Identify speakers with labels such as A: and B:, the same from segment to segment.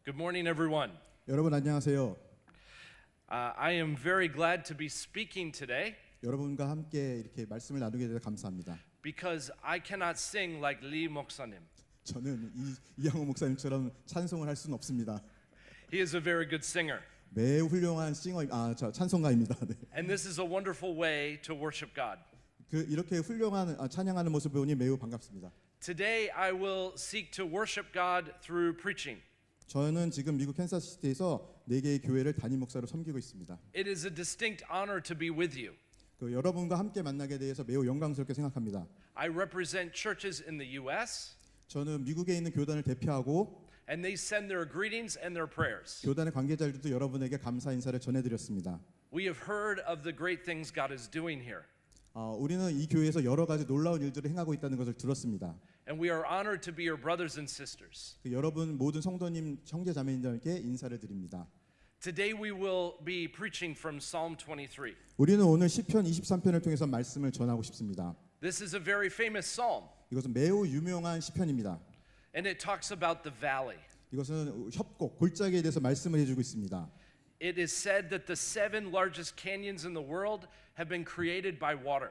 A: Good morning, everyone.
B: 여러분 안녕하세요.
A: I am very glad to be speaking today
B: 여러분과 함께 이렇게 말씀을 나누게 돼서 감사합니다.
A: because I cannot sing like Lee 목사님.
B: 저는 이양호 목사님처럼 찬송을 할 수는 없습니다.
A: He is a very good singer.
B: 매우 훌륭한 찬송가입니다. 네.
A: And this is a wonderful way to worship God.
B: 이렇게 훌륭한 찬양하는 모습을 보니 매우 반갑습니다.
A: Today I will seek to worship God through preaching.
B: 저는 지금 미국 캔사스시티에서 4개의 교회를 담임 목사로 섬기고 있습니다.
A: It is a distinct honor to be with you.
B: 여러분과 함께 만나게 돼서 매우 영광스럽게 생각합니다.
A: I represent churches in the U.S.
B: 저는 미국에 있는 교단을 대표하고
A: and they send their greetings and their prayers.
B: 교단의 관계자들도 여러분에게 감사 인사를 전해드렸습니다.
A: We have heard of the great things God is doing here.
B: 우리는 이 교회에서 여러 가지 놀라운 일들을 행하고 있다는 것을 들었습니다.
A: And we are honored to be your brothers and sisters.
B: 여러분 모든 성도님, 형제 자매님들께 인사를 드립니다.
A: Today we will be preaching from Psalm 23.
B: 우리는 오늘 시편 23편을 통해서 말씀을 전하고 싶습니다.
A: This is a very famous psalm,
B: 이것은 매우 유명한 시편입니다.
A: and it talks about the valley.
B: 이것은 협곡, 골짜기에 대해서 말씀을 해주고 있습니다.
A: It is said that the 7 largest canyons in the world have been created by water.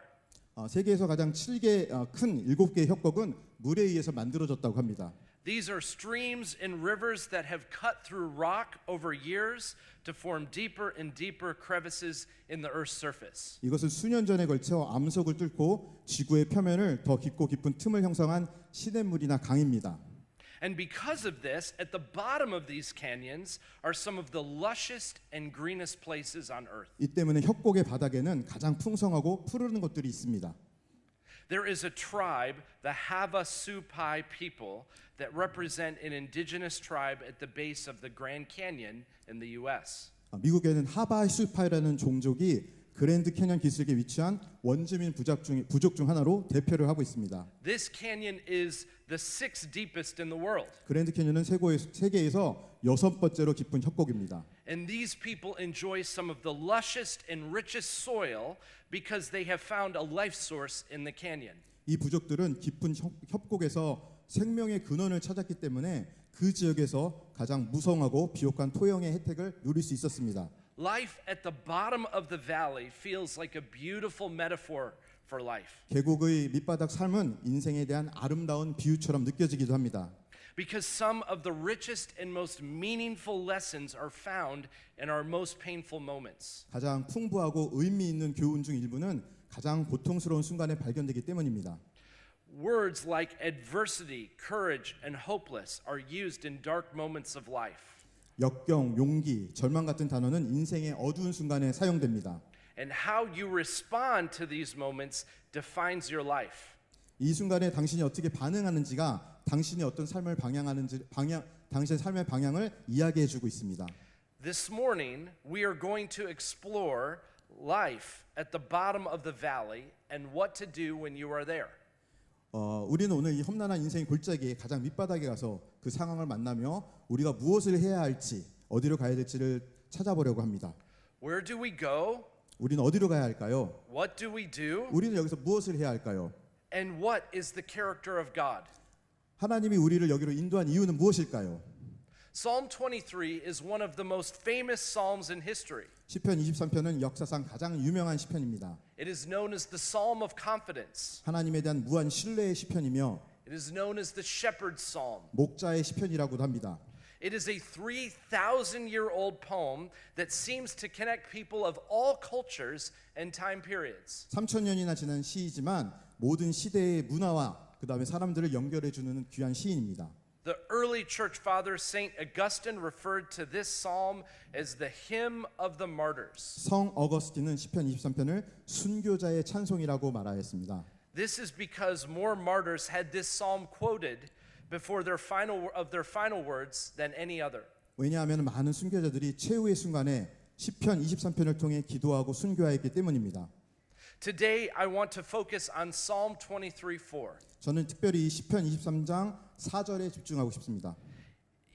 B: 세계에서 가장 큰 7개의 협곡은 물에 의해서 만들어졌다고 합니다.
A: These are streams and rivers that have cut through rock over years to form deeper and deeper crevices in the earth's surface.
B: 이것은 수년 전에 걸쳐 암석을 뚫고 지구의 표면을 더 깊고 깊은 틈을 형성한 시냇물이나 강입니다.
A: And because of this, at the bottom of these canyons are some of the lushest and greenest places on earth.
B: 이 때문에 협곡의 바닥에는 가장 풍성하고 푸르른 곳들이 있습니다.
A: There is a tribe, the Havasupai people, that represent an indigenous tribe at the base of the Grand Canyon in the U.S.
B: 미국에는 하바수파이라는 종족이 그랜드 캐년 기슭에 위치한 원주민 부족 중 하나로 대표를 하고 있습니다.
A: This canyon is the 6th deepest in the world.
B: 그랜드 캐년은 세계에서 6번째로 깊은 협곡입니다.
A: And these people enjoy some of the lushest and richest soil because they have found a life source in the canyon.
B: 이 부족들은 깊은 협곡에서 생명의 근원을 찾았기 때문에 그 지역에서 가장 무성하고 비옥한 토양의 혜택을 누릴 수 있었습니다.
A: Life at the bottom of the valley feels like a beautiful metaphor for life.
B: 계곡의 밑바닥 삶은 인생에 대한 아름다운 비유처럼 느껴지기도 합니다.
A: Because some of the richest and most meaningful lessons are found in our most painful moments.
B: 가장 풍부하고 의미 있는 교훈 중 일부는 가장 고통스러운 순간에 발견되기 때문입니다.
A: Words like adversity, courage, and hopeless are used in dark moments of life.
B: 역경, 용기, 절망 같은 단어는 인생의 어두운 순간에 사용됩니다.
A: And how you respond to these moments defines your life.
B: 이 순간에 당신이 어떻게 반응하는지가 당신이 어떤 삶을 당신의 삶의 방향을 이야기해 주고 있습니다.
A: This morning we are going to explore life at the bottom of the valley and what to do when you are there.
B: 우리는 오늘 이 험난한 인생의 골짜기에 가장 밑바닥에 가서 그 상황을 만나며 우리가 무엇을 해야 할지, 어디로 가야 될지를 찾아보려고 합니다.
A: Where do we go?
B: 우리는 어디로 가야 할까요?
A: What do we do?
B: 우리는 여기서 무엇을 해야 할까요?
A: And what is the character of God?
B: 하나님이 우리를 여기로 인도한 이유는 무엇일까요?
A: Psalm 23 is one of the most famous psalms in history.
B: 시편 23편은 역사상 가장 유명한 시편입니다.
A: It is known as the Psalm of Confidence.
B: 하나님에 대한 무한 신뢰의 시편이며
A: It is known as the Shepherd's Psalm.
B: 목자의 시편이라고도 합니다.
A: It is a 3,000-year-old poem that seems to connect people of all cultures and time periods.
B: 3,000년이나 지난 시이지만 모든 시대의 문화와 그 다음에 사람들을 연결해 주는 귀한 시인입니다.
A: The early church father Saint Augustine referred to this psalm as the hymn of the martyrs.
B: 성 어거스틴은 시편 23편을 순교자의 찬송이라고 말하였습니다.
A: This is because more martyrs had this psalm quoted before their final words than any other.
B: 왜냐하면 많은 순교자들이 최후의 순간에 시편 23편을 통해 기도하고 순교하였기 때문입니다.
A: Today I want to focus on Psalm 23:4.
B: 저는 특별히 시편 23장 4절에 집중하고 싶습니다.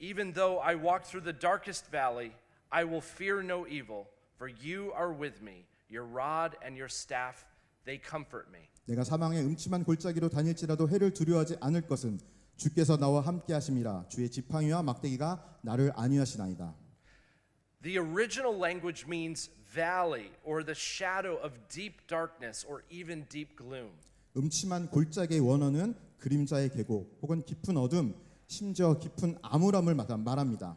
A: Even though I walk through the darkest valley, I will fear no evil, for you are with me. Your rod and your staff, they comfort me.
B: 내가 사망의 음침한 골짜기로 다닐지라도 해를 두려워하지 않을 것은 주께서 나와 함께 하심이라 주의 지팡이와 막대기가 나를 안위하시나이다.
A: The original language means valley or the shadow of deep darkness or even deep gloom.
B: 음침한 골짜기의 원어는 그림자의 계곡 혹은 깊은 어둠, 심지어 깊은 암울함을 말합니다.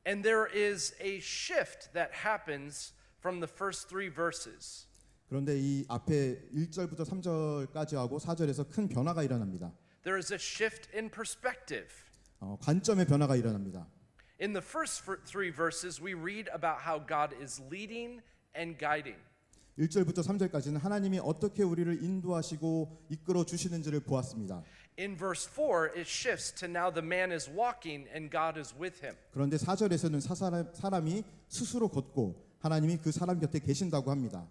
A: And there is a shift that happens from the first three verses.
B: 그런데 이 앞에 1절부터 3절까지 하고 4절에서 큰 변화가 일어납니다.
A: There is a shift in perspective.
B: 관점의 변화가 일어납니다.
A: In the first three verses, we read about how God is leading and guiding.
B: 1절부터 3절까지는 하나님이 어떻게 우리를 인도하시고 이끌어 주시는지를 보았습니다.
A: In verse 4, it shifts to now the man is walking and God is with him.
B: 그런데 4절에서는 사람이 스스로 걷고 하나님이 그 사람 곁에 계신다고 합니다.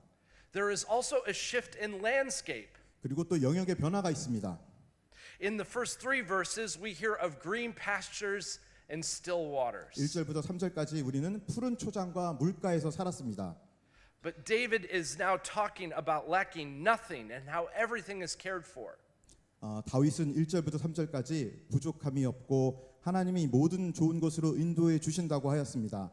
A: There is also a shift in landscape.
B: 그리고 또 영역의 변화가 있습니다.
A: In the first three verses, we hear of green pastures and still waters.
B: 1절부터 3절까지 우리는 푸른 초장과 물가에서 살았습니다.
A: But David is now talking about lacking nothing and how everything is cared for.
B: 다윗은 1절부터 3절까지 부족함이 없고 하나님이 모든 좋은 곳으로 인도해 주신다고 하였습니다.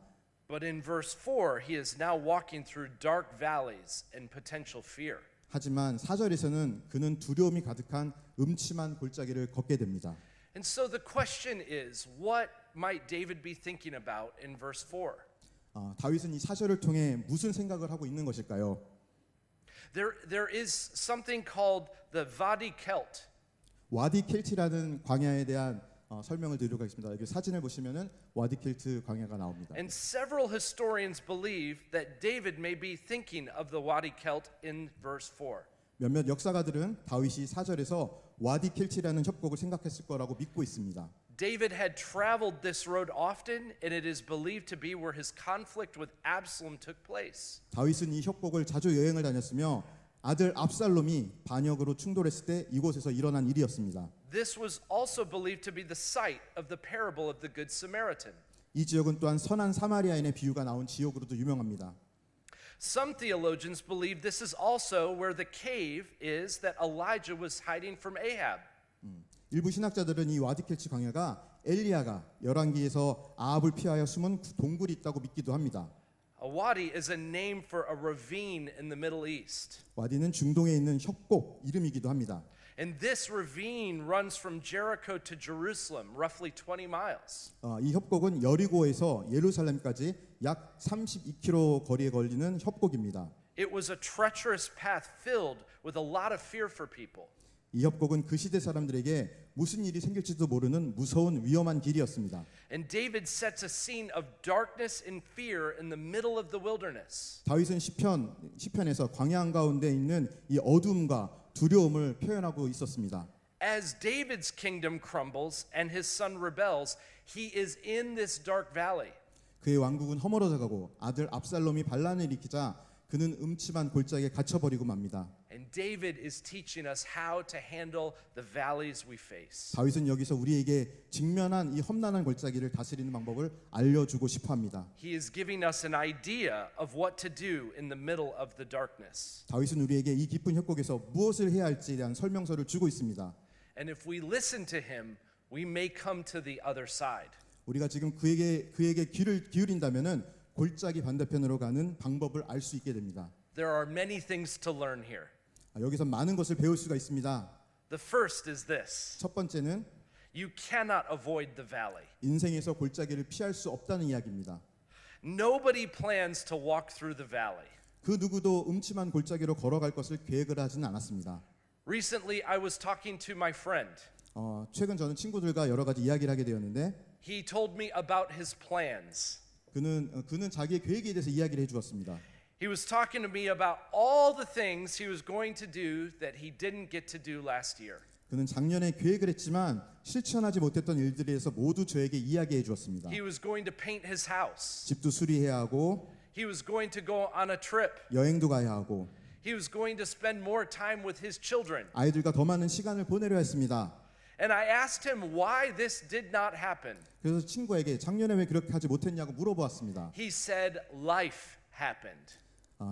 A: But in verse 4, he is now walking through dark valleys and potential fear.
B: 하지만 4절에서는 그는 두려움이 가득한 음침한 골짜기를 걷게 됩니다.
A: And so the question is, what might David be thinking about in verse 4?
B: 다윗은 이 4절을 통해 무슨 생각을 하고 있는 것일까요?
A: There is something called the Wadi Kelt.
B: 와디 켈티라는 광야에 대한 설명을 드리도록 하겠습니다. 여기 사진을 보시면은 와디 켈트 광야가 나옵니다.
A: And several historians believe that David may be thinking of the Wadi Kelt in verse 4.
B: 몇몇 역사가들은 다윗이 4절에서 와디 켈티라는 협곡을 생각했을 거라고 믿고 있습니다.
A: David had traveled this road often, and it is believed to be where his conflict with Absalom took place.
B: 다윗은 이 협곡을 자주 여행을 다녔으며 아들 압살롬이 반역으로 충돌했을 때 이곳에서 일어난 일이었습니다.
A: This was also believed to be the site of the parable of the Good Samaritan.
B: 이 지역은 또한 선한 사마리아인의 비유가 나온 지역으로도 유명합니다.
A: Some theologians believe this is also where the cave is that Elijah was hiding from Ahab.
B: 일부 신학자들은 이 와디켈치 광야가 엘리야가 열왕기에서 아합을 피하여 숨은 동굴이 있다고 믿기도 합니다.
A: A wadi is a name for a ravine in the Middle East.
B: 와디는 중동에 있는 협곡 이름이기도 합니다.
A: And this ravine runs from Jericho to Jerusalem, roughly 20 miles.
B: 이 협곡은 여리고에서 예루살렘까지 약 32km 거리에 걸리는 협곡입니다.
A: It was a treacherous path filled with a lot of fear for people.
B: 이 협곡은 그 시대 사람들에게 무슨 일이 생길지도 모르는 무서운 위험한 길이었습니다.
A: And David sets a scene of darkness and fear in the middle of the wilderness.
B: 다윗은 시편에서 광야 한가운데 있는 이 어둠과 두려움을 표현하고 있었습니다.
A: As David's kingdom crumbles and his son rebels, he is in this dark valley.
B: 그의 왕국은 허물어져가고 아들 압살롬이 반란을 일으키자 그는 음침한 골짜기에 갇혀버리고 맙니다.
A: And David is teaching us how to handle the valleys we face.
B: 다윗은 여기서 우리에게 직면한 이 험난한 골짜기를 다스리는 방법을 알려주고 싶어합니다.
A: He is giving us an idea of what to do in the middle of the darkness.
B: 다윗은 우리에게 이 깊은 협곡에서 무엇을 해야 할지에 대한 설명서를 주고 있습니다.
A: And if we listen to him, we may come to the other side.
B: 우리가 지금 그에게 귀를 기울인다면은 골짜기 반대편으로 가는 방법을 알 수 있게 됩니다.
A: There are many things to learn here.
B: 여기서 많은 것을 배울 수가 있습니다.
A: The first is this.
B: 첫 번째는
A: You cannot avoid the valley.
B: 인생에서 골짜기를 피할 수 없다는 이야기입니다.
A: Nobody plans to walk through the valley.
B: 그 누구도 음침한 골짜기로 걸어갈 것을 계획을 하지는 않았습니다.
A: Recently, I was talking to my friend.
B: 최근 저는 친구들과 여러 가지 이야기를 하게 되었는데
A: He told me about his plans.
B: 그는 자기의 계획에 대해서 이야기를 해주었습니다.
A: He was talking to me about all the things he was going to do that he didn't get to do last year.
B: 그는 작년에 계획을 했지만 실천하지 못했던 일들에 대해서 모두 저에게 이야기해 주었습니다.
A: He was going to paint his house.
B: 집도 수리해야 하고
A: He was going to go on a trip.
B: 여행도 가야 하고
A: He was going to spend more time with his children.
B: 아이들과 더 많은 시간을 보내려 했습니다.
A: And I asked him why this did not happen.
B: 그래서 친구에게 작년에 왜 그렇게 하지 못했냐고 물어보았습니다.
A: He said life happened.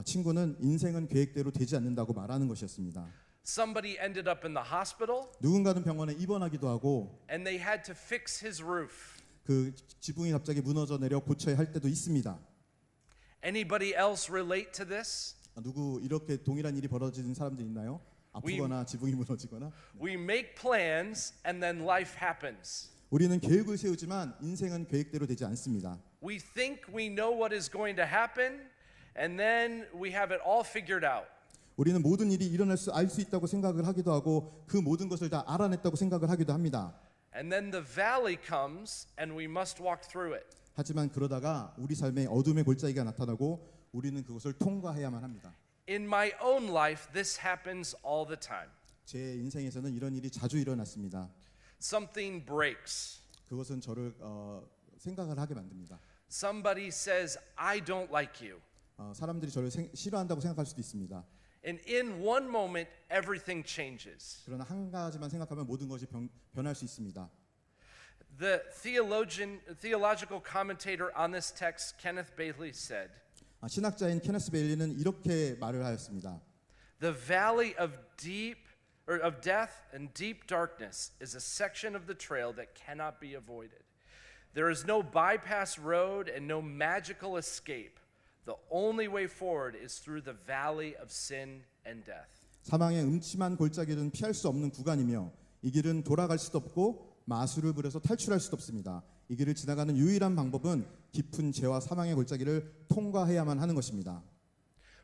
B: 친구는 인생은 계획대로 되지 않는다고 말하는 것이었습니다.
A: Somebody ended up in the hospital
B: 누군가는 병원에 입원하기도 하고
A: and they had to fix his roof.
B: 그 지붕이 갑자기 무너져 내려 고쳐야 할 때도 있습니다.
A: Anybody else relate to this?
B: 누구 이렇게 동일한 일이 벌어지는 사람들 있나요? 아프거나 지붕이 무너지거나.
A: We make plans and then life happens.
B: 우리는 계획을 세우지만 인생은 계획대로 되지 않습니다.
A: We think we know what is going to happen and then we have it all figured out.
B: 우리는 모든 일이 일어날 수 알 수 있다고 생각을 하기도 하고 그 모든 것을 다 알아냈다고 생각을 하기도 합니다.
A: And then the valley comes and we must walk through it.
B: 하지만 그러다가 우리 삶에 어둠의 골짜기가 나타나고 우리는 그것을 통과해야만 합니다.
A: In my own life, this happens all the time.
B: 제 인생에서는 이런 일이 자주 일어났습니다.
A: Something breaks.
B: 그것은 저를 생각을 하게 만듭니다.
A: Somebody says, I don't like you.
B: 사람들이 저를 싫어한다고 생각할 수도 있습니다.
A: And in one moment, everything changes.
B: 그러나 한 가지만 생각하면 모든 것이 변할 수 있습니다.
A: The theological commentator on this text, Kenneth Bailey, said,
B: 신학자인 케네스 베일리는 이렇게 말을 하였습니다.
A: The valley of death and deep darkness is a section of the trail that cannot be avoided. There is no bypass road and no magical escape. The only way forward is through the valley of sin and death.
B: 사망의 음침한 골짜기는 피할 수 없는 구간이며 이 길은 돌아갈 수도 없고 마술을 부려서 탈출할 수도 없습니다. 이 길을 지나가는 유일한 방법은 깊은 죄와 사망의 골짜기를 통과해야만 하는 것입니다.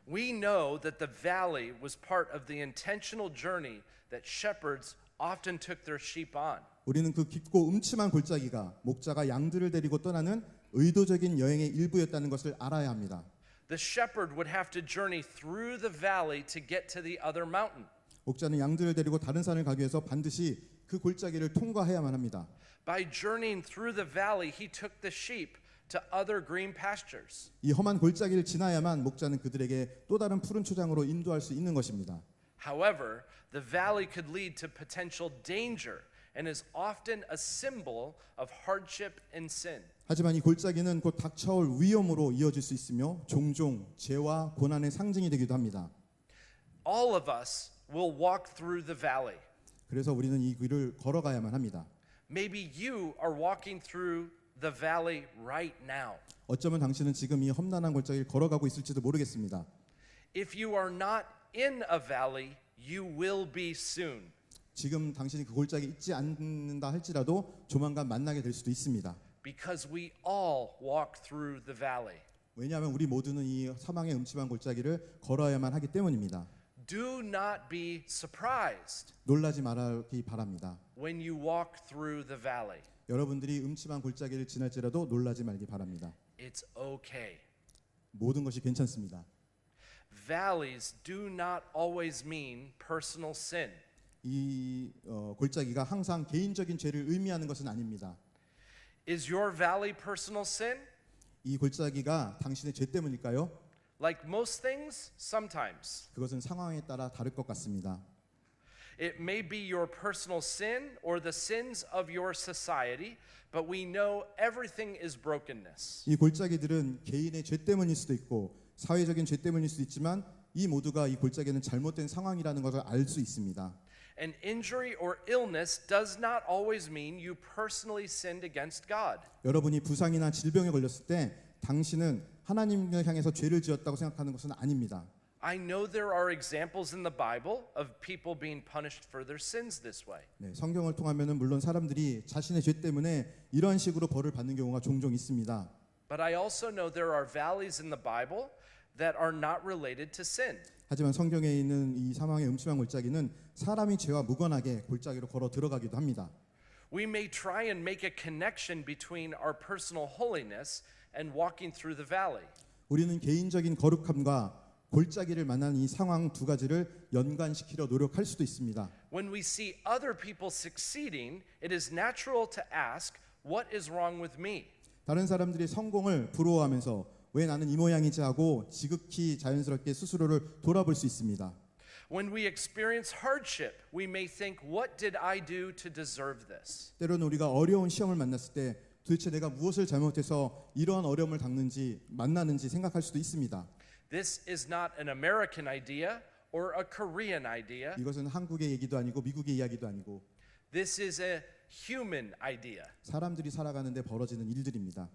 A: We know that the valley was part of the intentional journey that shepherds often took their sheep on.
B: 우리는 그 깊고 음침한 골짜기가 목자가 양들을 데리고 떠나는 의도적인 여행의 일부였다는 것을 알아야 합니다.
A: The shepherd would have to journey through the valley to get to the other mountain.
B: 목자는 양들을 데리고 다른 산을 가기 위해서 반드시 그 골짜기를 통과해야만 합니다.
A: By journeying through the valley, he took the sheep to other green pastures.
B: 이 험한 골짜기를 지나야만 목자는 그들에게 또 다른 푸른 초장으로 인도할 수 있는 것입니다.
A: However, the valley could lead to potential danger and is often a symbol of hardship and sin.
B: 하지만 이 골짜기는 곧 닥쳐올 위험으로 이어질 수 있으며 종종 죄와 고난의 상징이 되기도 합니다.
A: All of us will walk through the valley.
B: 그래서 우리는 이 길을 걸어가야만 합니다.
A: Maybe you are walking through the valley right now.
B: 어쩌면 당신은 지금 이 험난한 골짜기를 걸어가고 있을지도 모르겠습니다.
A: If you are not in a valley, you will be soon.
B: 지금 당신이 그 골짜기에 있지 않는다 할지라도 조만간 만나게 될 수도 있습니다.
A: Because we all walk through the valley.
B: 왜냐하면 우리 모두는 이 사망의 음침한 골짜기를 걸어야만 하기 때문입니다.
A: Do not be surprised
B: 놀라지 말기 바랍니다.
A: when you walk through the valley.
B: 여러분들이 음침한 골짜기를 지날지라도 놀라지 말기 바랍니다.
A: It's okay.
B: 모든 것이 괜찮습니다.
A: Valleys do not always mean personal sin.
B: 이 골짜기가 항상 개인적인 죄를 의미하는 것은 아닙니다.
A: Is your valley personal sin?
B: 이 골짜기가 당신의 죄 때문일까요?
A: Like most things, sometimes.
B: 그것은 상황에 따라 다를 것 같습니다.
A: It may be your personal sin or the sins of your society, but we know everything is brokenness.
B: 이 골짜기들은 개인의 죄 때문일 수도 있고 사회적인 죄 때문일 수도 있지만 이 모두가 이 골짜기는 잘못된 상황이라는 것을 알 수 있습니다.
A: An injury or illness does not always mean you personally sinned against God.
B: 여러분이 부상이나 질병에 걸렸을 때 당신은 하나님을 향해서 죄를 지었다고 생각하는 것은 아닙니다.
A: I know there are examples in the Bible of people being punished for their sins this way.
B: 네, 성경을 통하면은 물론 사람들이 자신의 죄 때문에 이런 식으로 벌을 받는 경우가 종종 있습니다.
A: But I also know there are valleys in the Bible that are not related to sin.
B: 하지만 성경에 있는 이 사망의 음침한 골짜기는 사람이 죄와 무관하게 골짜기로 걸어 들어가기도 합니다.
A: We may try and make a connection between our personal holiness and walking through the valley.
B: 우리는 개인적인 거룩함과 골짜기를 만난 이 상황 두 가지를 연관시키려 노력할 수도 있습니다.
A: When we see other people succeeding, it is natural to ask, what is wrong with me?
B: 다른 사람들이 성공을 부러워하면서 왜 나는 이 모양이지 하고 지극히 자연스럽게 스스로를 돌아볼 수 있습니다.
A: When we experience hardship, we may think, what did I do to deserve this?
B: 때로는 우리가 어려운 시험을 만났을 때 도대체 내가 무엇을 잘못해서 이러한 어려움을 만나는지 생각할 수도 있습니다.
A: This is not an American idea or a Korean idea.
B: 이것은 한국의 얘기도 아니고 미국의 이야기도 아니고
A: This is a human idea.
B: 사람들이 살아가는데 벌어지는 일들입니다.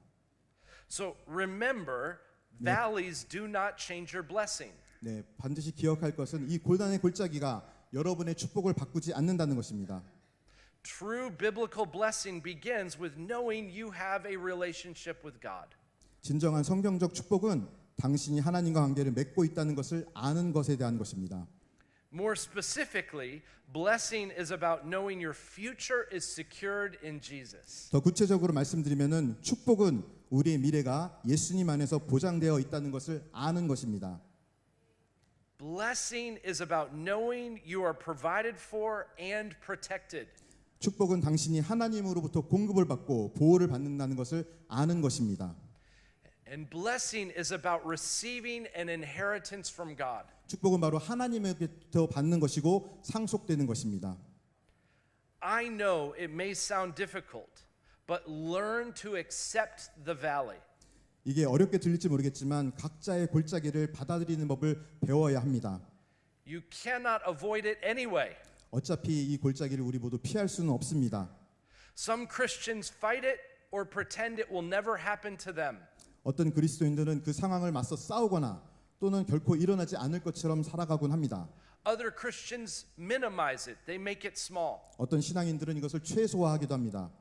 A: So remember, valleys do not change your blessing.
B: 네, 반드시 기억할 것은 이 고난의 골짜기가 여러분의 축복을 바꾸지 않는다는 것입니다.
A: True biblical blessing begins with knowing you have a relationship with God.
B: 진정한 성경적 축복은 당신이 하나님과 관계를 맺고 있다는 것을 아는 것에 대한 것입니다.
A: More specifically, blessing is about knowing your future is secured in Jesus.
B: 더 구체적으로 말씀드리면은 축복은 우리의 미래가 예수님 안에서 보장되어 있다는 것을 아는 것입니다.
A: Blessing is about knowing you are provided for and protected.
B: 축복은 당신이 하나님으로부터 공급을 받고 보호를 받는다는 것을 아는 것입니다.
A: And blessing is about receiving an inheritance from God.
B: 축복은 바로 하나님에게부터 받는 것이고 상속되는 것입니다.
A: I know it may sound difficult, but learn to accept the valley.
B: 이게 어렵게 들릴지 모르겠지만 각자의 골짜기를 받아들이는 법을 배워야 합니다.
A: You cannot avoid it anyway.
B: 어차피 이 골짜기를 우리 모두 피할 수는 없습니다.
A: Some Christians fight it or pretend it will never happen to them.
B: 어떤 그리스도인들은 그 상황을 맞서 싸우거나 또는 결코 일어나지 않을 것처럼 살아가곤 합니다.
A: Other Christians minimize it. They make it small.
B: 어떤 신앙인들은 이것을 최소화하기도 합니다.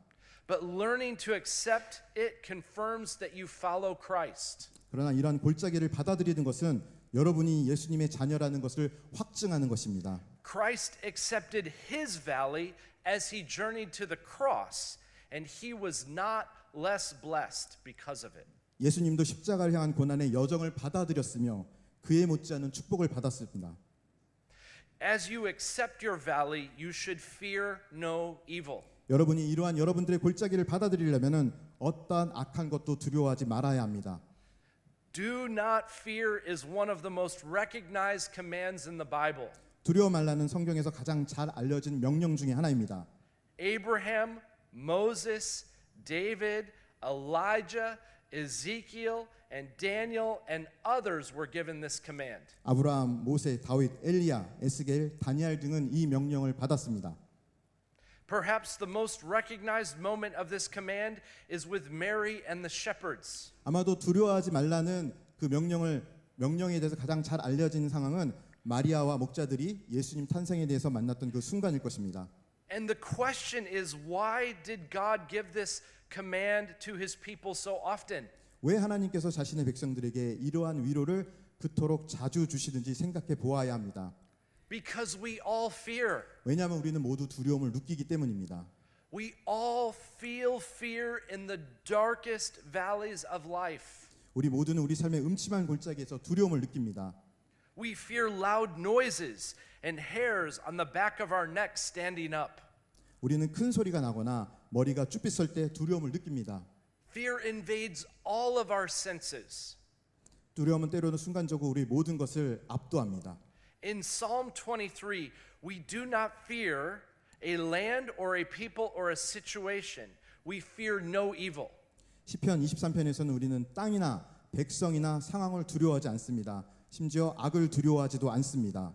A: But learning to accept it confirms that you follow Christ.
B: 그러나 이러한 골짜기를 받아들이는 것은 여러분이 예수님의 자녀라는 것을 확증하는 것입니다.
A: Christ accepted his valley as he journeyed to the cross, and he was not less blessed because of it.
B: 예수님도 십자가를 향한 고난의 여정을 받아들였으며 그에 못지않은 축복을 받았습니다.
A: As you accept your valley, you should fear no evil.
B: 여러분이 이러한 여러분들의 골짜기를 받아들이려면은 어떠한 악한 것도 두려워하지 말아야 합니다.
A: Do not fear is one of the most recognized commands in the Bible.
B: 두려워 말라는 성경에서 가장 잘 알려진 명령 중에 하나입니다.
A: Abraham, Moses, David, Elijah, Ezekiel, and Daniel, and others were given this command.
B: 아브라함, 모세, 다윗, 엘리야, 에스겔, 다니엘 등은 이 명령을 받았습니다.
A: Perhaps the most recognized moment of this command is with Mary and the shepherds.
B: 아마도 두려워하지 말라는 그 명령에 대해서 가장 잘 알려진 상황은 마리아와 목자들이 예수님 탄생에 대해서 만났던 그 순간일 것입니다.
A: And the question is, why did God give this command to his people so often?
B: 왜 하나님께서 자신의 백성들에게 이러한 위로를 그토록 자주 주시는지 생각해 보아야 합니다.
A: Because we all fear.
B: 왜냐하면 우리는 모두 두려움을 느끼기 때문입니다.
A: We all feel fear in the darkest valleys of life.
B: 우리 모두는 우리 삶의 음침한 골짜기에서 두려움을 느낍니다.
A: We fear loud noises and hairs on the back of our neck standing up.
B: 우리는 큰 소리가 나거나 머리가 쭈삣 설 때 두려움을 느낍니다.
A: Fear invades all of our senses.
B: 두려움은 때로는 순간적으로 우리 모든 것을 압도합니다.
A: In Psalm 23, we do not fear a land or a people or a situation. We fear no evil.
B: 시편 23편에서는 우리는 땅이나 백성이나 상황을 두려워하지 않습니다. 심지어 악을 두려워하지도 않습니다.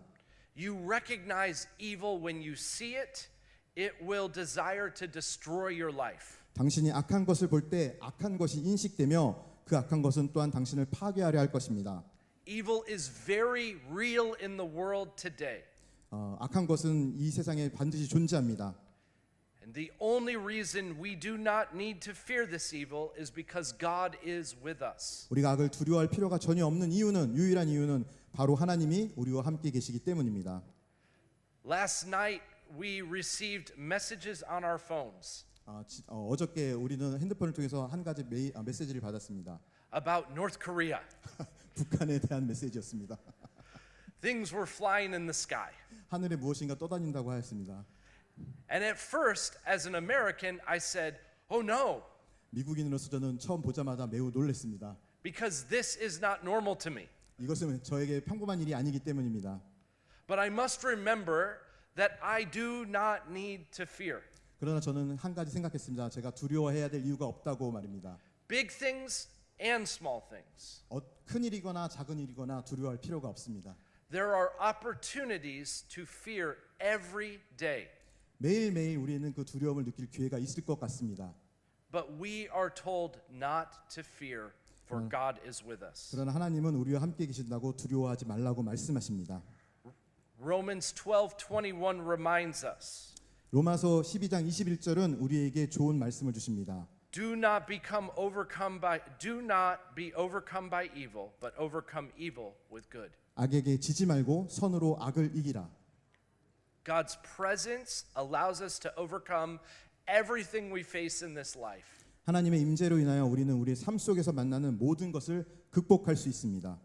A: You recognize evil when you see it. It will desire to destroy your life.
B: 당신이 악한 것을 볼 때 악한 것이 인식되며 그 악한 것은 또한 당신을 파괴하려 할 것입니다.
A: Evil is very real in the world today.
B: 악한 것은 이 세상에 반드시 존재합니다.
A: And the only reason we do not need to fear this evil is because God is with us.
B: 우리가 악을 두려워할 필요가 전혀 없는 유일한 이유는 바로 하나님이 우리와 함께 계시기 때문입니다.
A: Last night we received messages on our phones
B: 어저께 우리는 핸드폰을 통해서 한 가지 메시지를 받았습니다.
A: about North Korea.
B: 북한에 대한 메시지였습니다.
A: Things were flying in the sky.
B: 하늘에 무엇인가 떠다닌다고 하였습니다.
A: And at first, as an American, I said, "Oh no,"
B: 미국인으로서 저는 처음 보자마자 매우 놀랐습니다.
A: because this is not normal to me.
B: 이것은 저에게 평범한 일이 아니기 때문입니다.
A: But I must remember that I do not need to fear.
B: 그러나 저는 한 가지 생각했습니다. 제가 두려워해야 될 이유가 없다고 말입니다.
A: Big things and small things.
B: 큰 일이거나 작은 일이거나 두려워할 필요가 없습니다.
A: There are opportunities to fear every day.
B: 매일매일 우리는 그 두려움을 느낄 기회가 있을 것 같습니다.
A: But we are told not to fear, for God is with us.
B: 그러나 하나님은 우리와 함께 계신다고 두려워하지 말라고 말씀하십니다.
A: Romans 12:21 reminds us,
B: 로마서 12장 21절은 우리에게 좋은 말씀을 주십니다.
A: do not be overcome by evil, but overcome evil with good.
B: 악에게 지지 말고 선으로 악을 이기라.
A: God's presence allows us to overcome everything we face in this life.
B: 하나님의 임재로 인하여 우리는 우리의 삶 속에서 만나는 모든 것을 극복할 수 있습니다.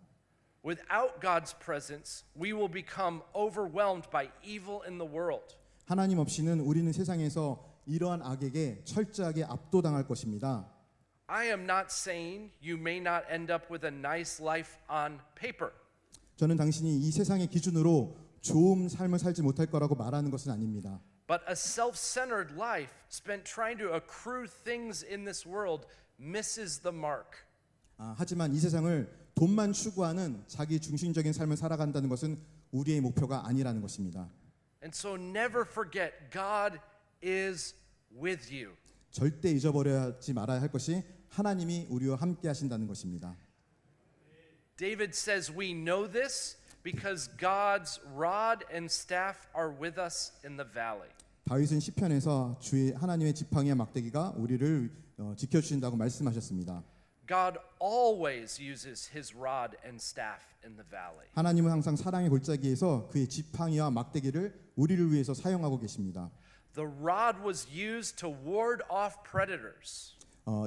A: Without God's presence, we will become overwhelmed by evil in the world.
B: 하나님 없이는 우리는 세상에서 이러한 악에게 철저하게 압도당할 것입니다.
A: I am not saying you may not end up with a nice life on paper.
B: 저는 당신이 이 세상의 기준으로 좋은 삶을 살지 못할 거라고 말하는 것은 아닙니다.
A: But a self-centered life spent trying to accrue things in this world misses the mark.
B: 하지만 이 세상을 돈만 추구하는 자기 중심적인 삶을 살아간다는 것은 우리의 목표가 아니라는 것입니다.
A: And so never forget God is with you.
B: 절대 잊어버려야지 말아야 할 것이 하나님이 우리와 함께 하신다는 것입니다.
A: David says we know this because God's rod and staff are with us in the valley.
B: 다윗은 시편에서 주의 하나님의 지팡이와 막대기가 우리를 지켜주신다고 말씀하셨습니다.
A: God always uses his rod and staff in the valley.
B: 하나님은 항상 사랑의 골짜기에서 그의 지팡이와 막대기를 우리를 위해서 사용하고 계십니다.
A: The rod was used to ward off predators.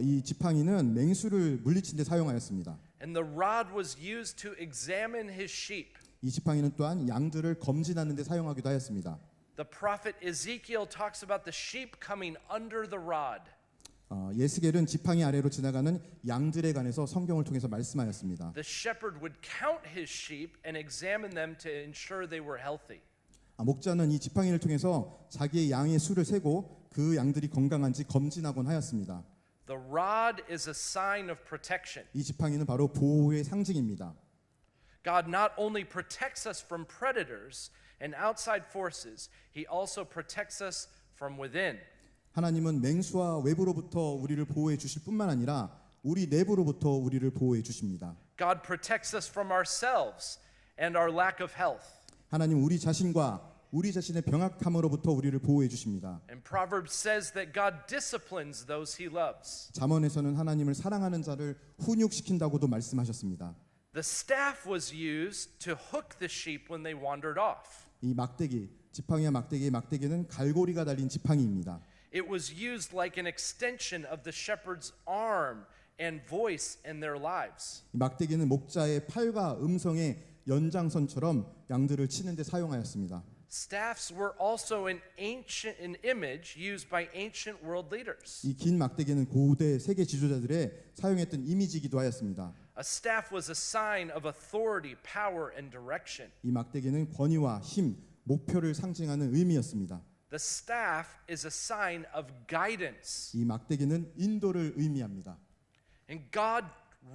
B: 이 지팡이는 맹수를 물리친 데 사용하였습니다.
A: And the rod was used to examine his sheep.
B: 이 지팡이는 또한 양들을 검진하는 데 사용하기도 하였습니다.
A: The prophet Ezekiel talks about the sheep coming under the rod.
B: 예스겔은 지팡이 아래로 지나가는 양들에 관해서 성경을 통해서 말씀하였습니다.
A: The shepherd would count his sheep and examine them to ensure they were healthy.
B: 목자는 이 지팡이를 통해서 자기의 양의 수를 세고 그 양들이 건강한지 검진하곤 하였습니다.
A: The rod is a sign of protection.
B: 이 지팡이는 바로 보호의 상징입니다.
A: God not only protects us from predators and outside forces, he also protects us from within.
B: 하나님은 맹수와 외부로부터 우리를 보호해 주실 뿐만 아니라 우리 내부로부터 우리를 보호해 주십니다.
A: God protects us from ourselves and our lack of health.
B: 하나님 우리 자신과 우리 자신의 병약함으로부터 우리를 보호해 주십니다.
A: And Proverbs says that God disciplines those he loves.
B: 잠언에서는 하나님을 사랑하는 자를 훈육시킨다고도 말씀하셨습니다.
A: The staff was used to hook the sheep when they wandered off.
B: 이 막대기, 지팡이와 막대기의 막대기는 갈고리가 달린 지팡이입니다.
A: It was used like an extension of the shepherd's arm and voice in their lives.
B: 이 막대기는 목자의 팔과 음성의 연장선처럼 양들을 치는 데 사용하였습니다.
A: Staffs were also an image used by ancient world leaders.
B: 이 긴 막대기는 고대 세계 지도자들의 사용했던 이미지이기도 하였습니다.
A: A staff was a sign of authority, power, and direction.
B: 이 막대기는 권위와 힘, 목표를 상징하는 의미였습니다.
A: The staff is a sign of guidance.
B: 이 막대기는 인도를 의미합니다.
A: And God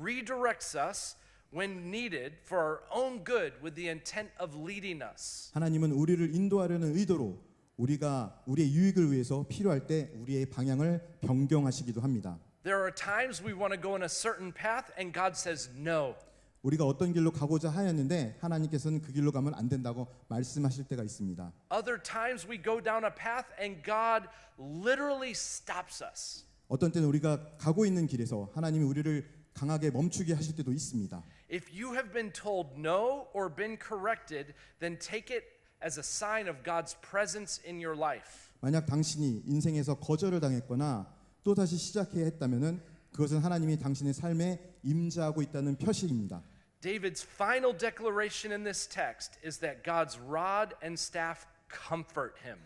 A: redirects us when needed for our own good with the intent of leading us.
B: 하나님은 우리를 인도하려는 의도로 우리가 우리의 유익을 위해서 필요할 때 우리의 방향을 변경하시기도 합니다.
A: There are times we want to go in a certain path and God says no.
B: 우리가 어떤 길로 가고자 하였는데 하나님께서는 그 길로 가면 안 된다고 말씀하실 때가 있습니다.
A: Other times we go down a path and God literally stops us.
B: 어떤 때는 우리가 가고 있는 길에서 하나님이 우리를 강하게 멈추게 하실 때도 있습니다.
A: If you have been told no or been corrected, then take it as a sign of God's presence in your life.
B: 만약 당신이 인생에서 거절을 당했거나 또 다시 시작해야 했다면은 그것은 하나님이 당신의 삶에 임재하고 있다는 표시입니다.
A: David's final declaration in this text is that God's rod and staff comfort him.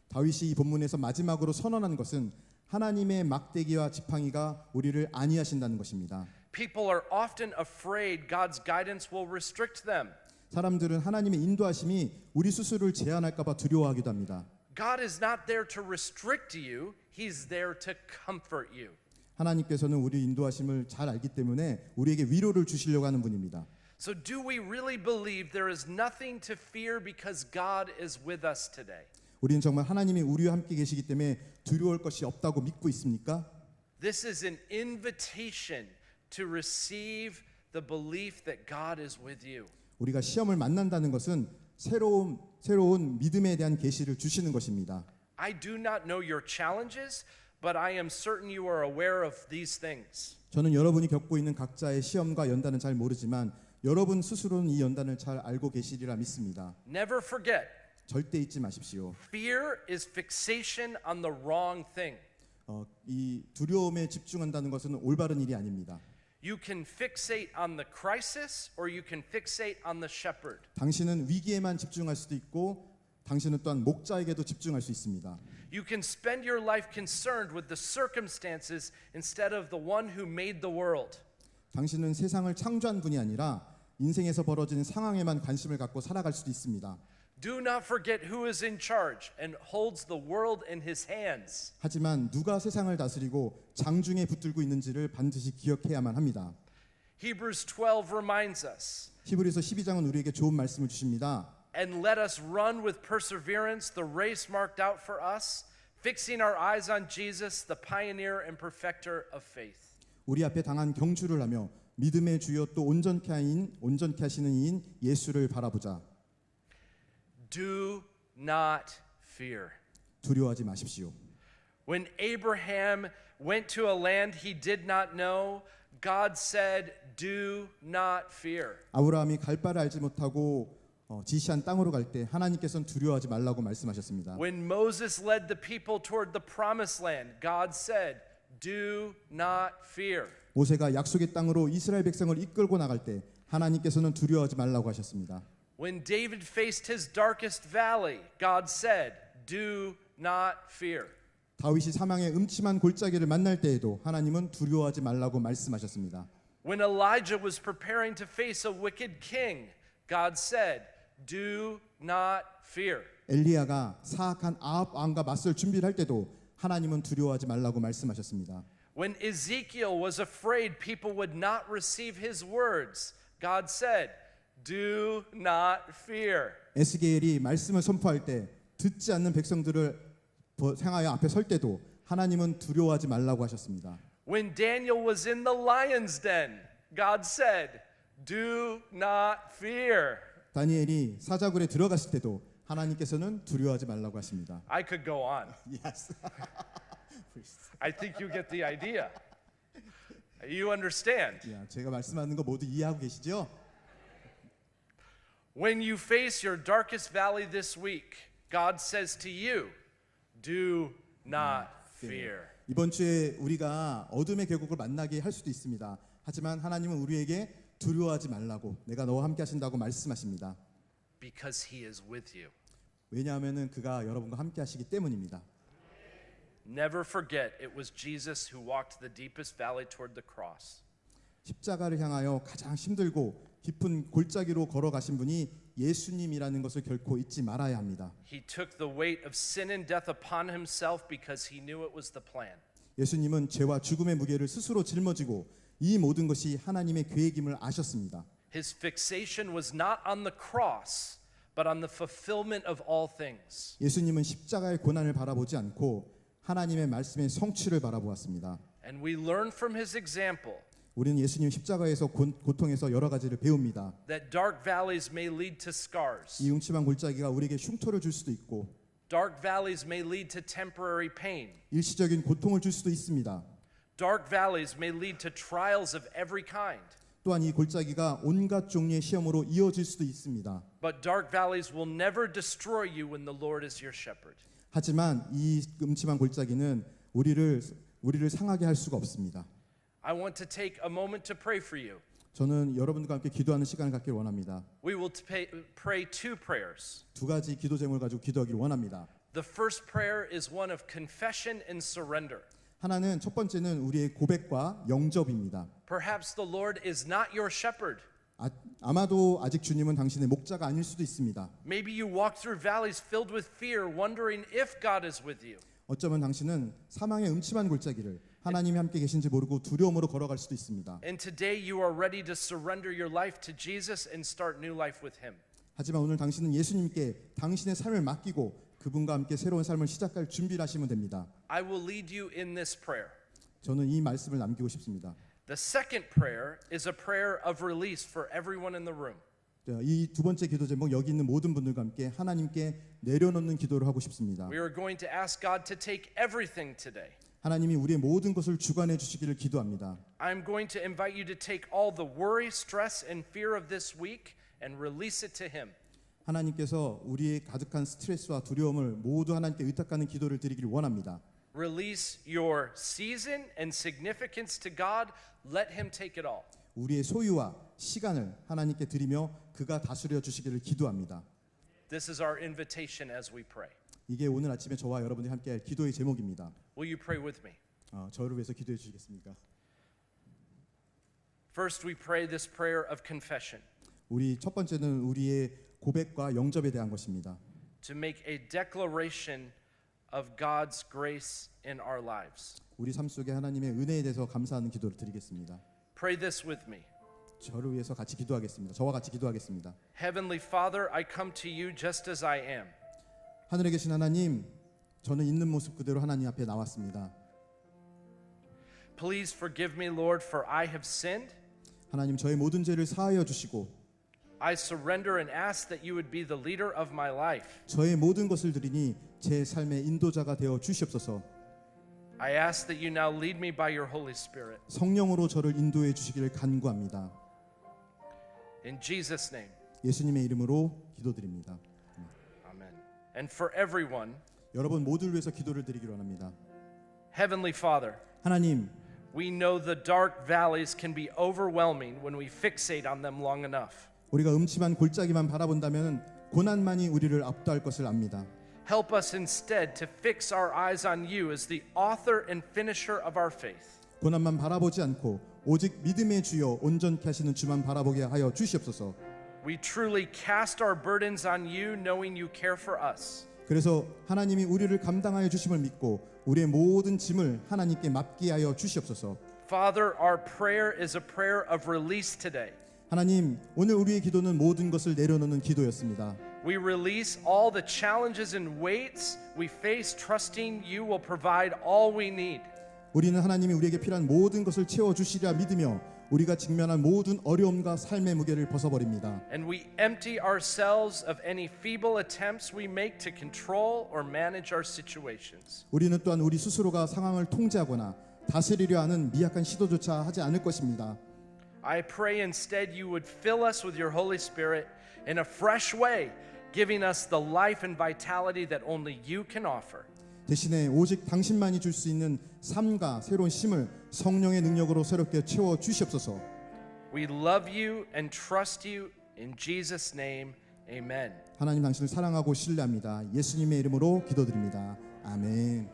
B: 다윗이 이 본문에서 마지막으로 선언한 것은 하나님의 막대기와 지팡이가 우리를 안위하신다는 것입니다.
A: People are often afraid God's guidance will restrict them.
B: 사람들은 하나님의 인도하심이 우리 스스로를 제한할까 봐 두려워하기도 합니다.
A: God is not there to restrict you, he's there to comfort you.
B: 하나님께서는 우리 인도하심을 잘 알기 때문에 우리에게 위로를 주시려고 하는 분입니다.
A: So do we really believe there is nothing to fear because God is with us today?
B: 우리는 정말 하나님이 우리와 함께 계시기 때문에 두려울 것이 없다고 믿고 있습니까?
A: This is an invitation to receive the belief that God is with you.
B: 우리가 시험을 만난다는 것은 새로운 믿음에 대한 계시를 주시는 것입니다.
A: I do not know your challenges, but I am certain you are aware of these things.
B: 저는 여러분이 겪고 있는 각자의 시험과 연단은 잘 모르지만 여러분 스스로는 이 연단을 잘 알고 계시리라 믿습니다.
A: Never forget,
B: 절대 잊지 마십시오.
A: fear is fixation on the wrong thing.
B: 이 두려움에 집중한다는 것은 올바른 일이 아닙니다.
A: You can fixate on the crisis or you can fixate on the shepherd.
B: 당신은 위기에만 집중할 수도 있고 당신은 또한 목자에게도 집중할 수 있습니다.
A: You can spend your life concerned with the circumstances instead of the one who made the world.
B: 당신은 세상을 창조한 분이 아니라 인생에서 벌어지는 상황에만 관심을 갖고 살아갈 수도 있습니다.
A: Do not forget who is in charge and holds the world in his hands.
B: 하지만 누가 세상을 다스리고 장중에 붙들고 있는지를 반드시 기억해야만 합니다.
A: Hebrews 12 reminds us.
B: 히브리서 12장은 우리에게 좋은 말씀을 주십니다.
A: And let us run with perseverance the race marked out for us, fixing our eyes on Jesus, the pioneer and perfecter of faith.
B: 우리 앞에 당한 경주를 하며 믿음의 주여 또 온전케 하시는 이인 예수를 바라보자.
A: Do not fear.
B: 두려워하지 마십시오.
A: When Abraham went to a land he did not know, God said, "Do not fear."
B: 아브라함이 갈 바를 알지 못하고 지시한 땅으로 갈 때 하나님께서는 두려워하지 말라고 말씀하셨습니다.
A: When Moses led the people toward the promised land, God said, "Do not fear."
B: 모세가 약속의 땅으로 이스라엘 백성을 이끌고 나갈 때 하나님께서는 두려워하지 말라고 하셨습니다.
A: When David faced his darkest valley, God said, "Do not fear."
B: 다윗이 사망의 음침한 골짜기를 만날 때에도 하나님은 두려워하지 말라고 말씀하셨습니다.
A: When Elijah was preparing to face a wicked king, God said, "Do not fear."
B: 엘리야가 사악한 아합 왕과 맞설 준비를 할 때도 하나님은 두려워하지 말라고 말씀하셨습니다.
A: When Ezekiel was afraid people would not receive his words, God said, "Do not fear."
B: 에스겔이 말씀을 선포할 때 듣지 않는 백성들을 향하여 앞에 설 때도 하나님은 두려워하지 말라고 하셨습니다.
A: When Daniel was in the lion's den, God said, "Do not fear."
B: 다니엘이 사자굴에 들어갔을 때도 하나님께서는 두려워하지 말라고 하십니다.
A: I could go on.
B: Yes.
A: I think you get the idea. You understand.
B: 제가 말씀하는 거 모두 이해하고 계시죠?
A: When you face your darkest valley this week, God says to you, "Do not fear."
B: 이번 주에 우리가 어둠의 계곡을 만나게 할 수도 있습니다. 하지만 하나님은 우리에게 두려워하지 말라고 내가 너와 함께 하신다고 말씀하십니다.
A: Because he is with you.
B: 왜냐하면은 그가 여러분과 함께 하시기 때문입니다.
A: Never forget it was Jesus who walked the deepest valley toward the cross.
B: 십자가를 향하여 가장 힘들고 깊은 골짜기로 걸어가신 분이 예수님이라는 것을 결코 잊지 말아야 합니다.
A: He took the weight of sin and death upon himself because he knew it was the plan.
B: 예수님은 죄와 죽음의 무게를 스스로 짊어지고 이 모든 것이 하나님의 계획임을 아셨습니다.
A: His fixation was not on the cross, but on the fulfillment of all things.
B: 예수님은 십자가의 고난을 바라보지 않고 하나님의 말씀의 성취를 바라보았습니다.
A: And we learn from his example
B: 우리는 예수님 십자가에서 고통에서 여러 가지를 배웁니다.
A: that dark valleys may lead to scars.
B: 이 음침한 골짜기가 우리에게 흉터를 줄 수도 있고
A: Dark valleys may lead to temporary pain.
B: 일시적인 고통을 줄 수도 있습니다.
A: Dark valleys may lead to trials of every kind.
B: 또한 이 골짜기가 온갖 종류의 시험으로 이어질 수도 있습니다.
A: But dark valleys will never destroy you when the Lord is your shepherd.
B: 하지만 이 음침한 골짜기는 우리를 상하게 할 수가 없습니다.
A: I want to take a moment to pray for you.
B: 저는 여러분과 함께 기도하는 시간을 갖기를 원합니다.
A: We will pray two prayers.
B: 두 가지 기도 제목을 가지고 기도하기를 원합니다.
A: The first prayer is one of confession and surrender.
B: 하나는 첫 번째는 우리의 고백과 영접입니다.
A: Perhaps the Lord is not your shepherd.
B: 아마도 아직 주님은 당신의 목자가 아닐 수도 있습니다.
A: Maybe you walk through valleys filled with fear, wondering if God is with you.
B: 어쩌면 당신은 사망의 음침한 골짜기를 하나님이 함께 계신지 모르고 두려움으로 걸어갈 수도 있습니다.
A: And today you are ready to surrender your life to Jesus and start new life with him.
B: 하지만 오늘 당신은 예수님께 당신의 삶을 맡기고 그분과 함께 새로운 삶을 시작할 준비를 하시면 됩니다.
A: I will lead you in this prayer.
B: 저는 이 말씀을 남기고 싶습니다.
A: The second prayer is a prayer of release for everyone in the room.
B: 이 두 번째 기도 제목 여기 있는 모든 분들과 함께 하나님께 내려놓는 기도를 하고 싶습니다.
A: We are going to ask God to take everything today.
B: 하나님이 우리의 모든 것을 주관해 주시기를 기도합니다.
A: I'm going to invite you to take all the worry, stress, and fear of this week and release it to him.
B: 하나님께서 우리의 가득한 스트레스와 두려움을 모두 하나님께 의탁하는 기도를 드리기를 원합니다.
A: Release your season and significance to God. Let him take it all.
B: 우리의 소유와 시간을 하나님께 드리며 그가 다스려 주시기를 기도합니다.
A: This is our invitation as we pray.
B: 이게 오늘 아침에 저와 여러분들이 함께할 기도의 제목입니다.
A: Will you pray with me?
B: 저를 위해서 기도해 주시겠습니까?
A: First, we pray this prayer of confession
B: 우리 첫 번째는 우리의 고백과 영접에 대한 것입니다.
A: to make a declaration of God's grace in our lives.
B: 우리 삶 속에 하나님의 은혜에 대해서 감사하는 기도를 드리겠습니다.
A: Pray this with me.
B: 저를 위해서 같이 기도하겠습니다. 저와 같이 기도하겠습니다.
A: Heavenly Father, I come to you just as I am.
B: 하늘에 계신 하나님, 저는 있는 모습 그대로 하나님 앞에 나왔습니다.
A: Please forgive me, Lord, for I have sinned.
B: 하나님 저의 모든 죄를 사하여 주시고
A: I surrender and ask that you would be the leader of my life.
B: 저의 모든 것을 드리니 제 삶의 인도자가 되어 주시옵소서.
A: I ask that you now lead me by your Holy Spirit.
B: 성령으로 저를 인도해 주시기를 간구합니다.
A: In Jesus' name,
B: 예수님의 이름으로 기도드립니다.
A: amen. And for everyone,
B: 여러분 모두를 위해서 기도를 드리기로 합니다.
A: Heavenly Father,
B: 하나님,
A: we know the dark valleys can be overwhelming when we fixate on them long enough.
B: 우리가 음침한 골짜기만 바라본다면 고난만이 우리를 압도할 것을 압니다.
A: Help us instead to fix our eyes on you as the author and finisher of our faith.
B: 고난만 바라보지 않고 오직 믿음의 주여 온전케 하시는 주만 바라보게 하여 주시옵소서.
A: We truly cast our burdens on you, knowing you care for us.
B: 그래서 하나님이 우리를 감당하여 주심을 믿고 우리의 모든 짐을 하나님께 맡게 하여 주시옵소서.
A: Father, our prayer is a prayer of release today.
B: 하나님, 오늘 우리의 기도는 모든 것을 내려놓는 기도였습니다.
A: We release all the challenges and weights we face, trusting you will provide all we need.
B: 우리는 하나님이 우리에게 필요한 모든 것을 채워주시리라 믿으며 우리가 직면한 모든 어려움과 삶의 무게를 벗어버립니다.
A: And we empty ourselves of any feeble attempts we make to control or manage our situations.
B: 우리는 또한 우리 스스로가 상황을 통제하거나 다스리려 하는 미약한 시도조차 하지 않을 것입니다.
A: I pray instead you would fill us with your Holy Spirit in a fresh way, giving us the life and vitality that only you can offer.
B: 대신에 오직 당신만이 줄 수 있는 삶과 새로운 힘을 성령의 능력으로 새롭게 채워 주시옵소서.
A: We love you and trust you in Jesus' name. Amen.
B: 하나님 당신을 사랑하고 신뢰합니다. 예수님의 이름으로 기도드립니다. 아멘.